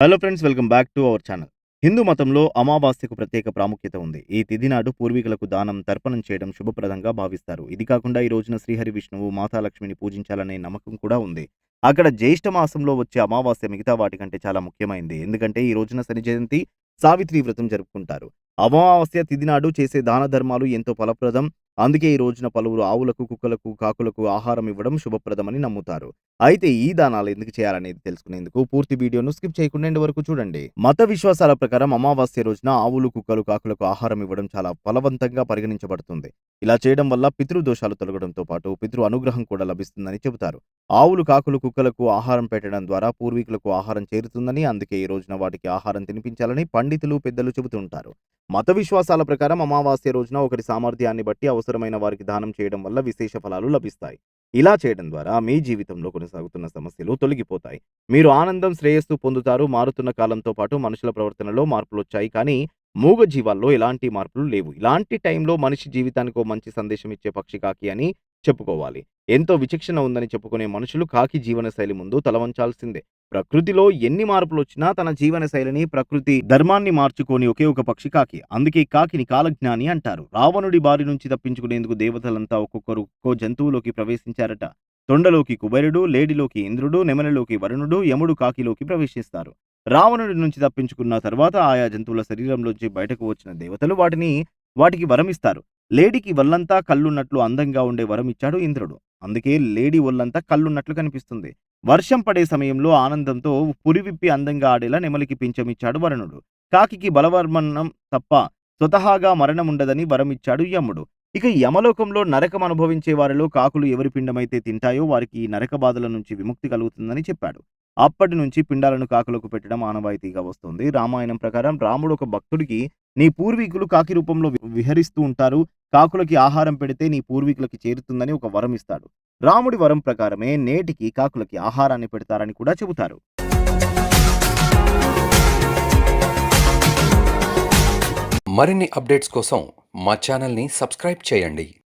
Hello friends, welcome back to our channel. Hindu మతంలో అమావాస్యకు ప్రత్యేక ప్రాముఖ్యత ఉంది. ఈ తిథి నాడు పూర్వీకులకు దానం, తర్పణం చేయడం శుభప్రదంగా భావిస్తారు. ఇది కాకుండా ఈ రోజున శ్రీహరి విష్ణువు, మాతాలక్ష్మిని పూజించాలనే నమ్మకం కూడా ఉంది. అక్కడ జ్యేష్ఠ మాసంలో వచ్చే అమావాస్య మిగతా వాటికంటే చాలా ముఖ్యమైంది. ఎందుకంటే ఈ రోజున శని జయంతి, సావిత్రి వ్రతం జరుపుకుంటారు. అమావాస్య తిథి నాడు చేసే దాన ధర్మాలు ఎంతో ఫలప్రదం. అందుకే ఈ రోజున పలువురు ఆవులకు, కుక్కలకు, కాకులకు ఆహారం ఇవ్వడం శుభప్రదమని నమ్ముతారు. అయితే ఈ దానాలు ఎందుకు చేయాలనేది తెలుసుకునేందుకు పూర్తి వీడియోను స్కిప్ చేయకుండా ఎండ్ వరకు చూడండి. మత విశ్వాసాల ప్రకారం అమావాస్య రోజున ఆవులు, కుక్కలు, కాకులకు ఆహారం ఇవ్వడం చాలా ఫలవంతంగా పరిగణించబడుతుంది. ఇలా చేయడం వల్ల పితృదోషాలు తొలగడంతో పాటు పితృ అనుగ్రహం కూడా లభిస్తుందని చెబుతారు. ఆవులు, కాకులు, కుక్కలకు ఆహారం పెట్టడం ద్వారా పూర్వీకులకు ఆహారం చేరుతుందని, అందుకే ఈ రోజున వాటికి ఆహారం తినిపించాలని పండితులు, పెద్దలు చెబుతుంటారు. మత విశ్వాసాల ప్రకారం అమావాస్య రోజున ఒకరి సామర్థ్యాన్ని బట్టి అవసరమైన వారికి దానం చేయడం వల్ల విశేష ఫలాలు లభిస్తాయి. ఇలా చేయడం ద్వారా మీ జీవితంలో కొనసాగుతున్న సమస్యలు తొలగిపోతాయి. మీరు ఆనందం, శ్రేయస్సు పొందుతారు. మారుతున్న కాలంతో పాటు మనుషుల ప్రవర్తనలో మార్పులొచ్చాయి. కానీ మూగ జీవాల్లో ఎలాంటి మార్పులు లేవు. ఇలాంటి టైంలో మనిషి జీవితానికి ఓ మంచి సందేశం ఇచ్చే పక్షి కాకి అని చెప్పుకోవాలి. ఎంతో విచక్షణ ఉందని చెప్పుకునే మనుషులు కాకి జీవనశైలి ముందు తలవంచాల్సిందే. ప్రకృతిలో ఎన్ని మార్పులొచ్చినా తన జీవన శైలిని, ప్రకృతి ధర్మాన్ని మార్చుకోని ఒకే ఒక పక్షి కాకి. అందుకే కాకిని కాలజ్ఞాని అంటారు. రావణుడి బారి నుంచి తప్పించుకునేందుకు దేవతలంతా ఒక్కొక్కరు ఒక్కో జంతువులోకి ప్రవేశించారట. తొండలోకి కుబేరుడు, లేడిలోకి ఇంద్రుడు, నెమలిలోకి వరుణుడు, యముడు కాకిలోకి ప్రవేశిస్తారు. రావణుడి నుంచి తప్పించుకున్న తర్వాత ఆయా జంతువుల శరీరంలోంచి బయటకు వచ్చిన దేవతలు వాటికి వరమిస్తారు. లేడికి వల్లంతా కళ్ళున్నట్లు అందంగా ఉండే వరమిచ్చాడు ఇంద్రుడు. అందుకే లేడి ఒళ్ళంతా కళ్ళున్నట్లు కనిపిస్తుంది. వర్షం పడే సమయంలో ఆనందంతో పురివిప్పి అందంగా ఆడేలా నెమలికి పింఛమిచ్చాడు వరుణుడు. కాకికి బలవర్మణం తప్ప స్వతహాగా మరణముండదని వరమిచ్చాడు యముడు. ఇక యమలోకంలో నరకం అనుభవించే వారిలో కాకులు ఎవరి పిండమైతే తింటాయో వారికి ఈ నరక బాధల నుంచి విముక్తి కలుగుతుందని చెప్పాడు. అప్పటి నుంచి పిండాలను కాకులకు పెట్టడం ఆనవాయితీగా వస్తుంది. రామాయణం ప్రకారం రాముడు ఒక భక్తుడికి, నీ పూర్వీకులు కాకి రూపంలో విహరిస్తూ ఉంటారు. కాకులకి ఆహారం పెడితే నీ పూర్వీకులకి చేరుతుందని ఒక వరం ఇస్తాడు. రాముడి వరం ప్రకారమే నేటికి కాకులకి ఆహారాన్ని పెడతారని కూడా చెబుతారు. మరిన్ని అప్డేట్స్ కోసం మా ఛానల్ని సబ్స్క్రైబ్ చేయండి.